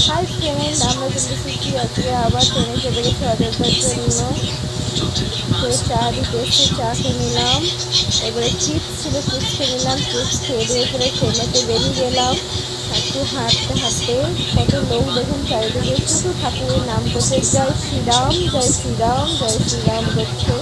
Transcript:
Hi friend, আমরা কিন্তু এসেছি আজকে আবার ট্রেনে চেপে গেছি অযোধ্যার জন্য। তো চা দিতে এসে চা খেয়ে নিলাম, এবারে চিপস ছিল চিপস খেয়ে নিলাম, চিপস খেয়ে দিয়ে করে ট্রেনেতে বেরিয়ে গেলাম। একটু হাঁটতে হাঁটতে কত লোক দেখুন চারিদিকে, শুধু ঠাকুরের নাম করছে, জয় শ্রীরাম জয় শ্রীরাম জয় শ্রীরাম করছে।